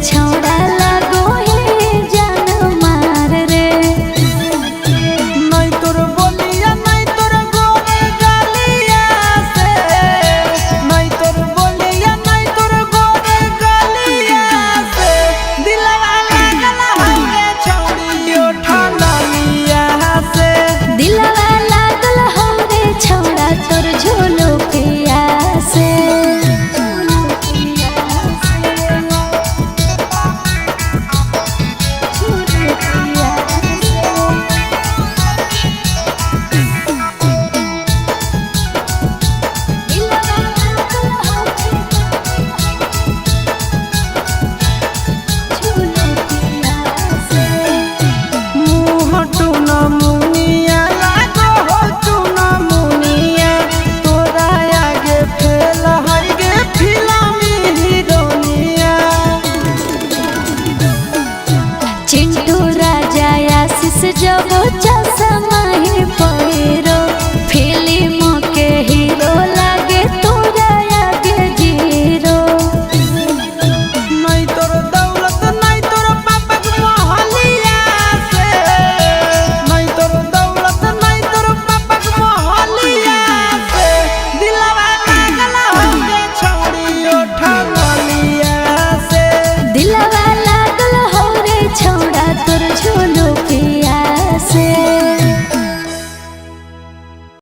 छौड़ा लगो हे जान मार रे। नहीं तोर बोलिया नहीं तोर गोरे गलिया से, नहीं तोर बोलिया नहीं तोर गोरे गलिया से, दिलवा लागल हवे छौड़ी ओठलिया से। दिलवा लागल हमरे छौड़ा तोर झोलो पिया से। चिंटू राजा आशीष जब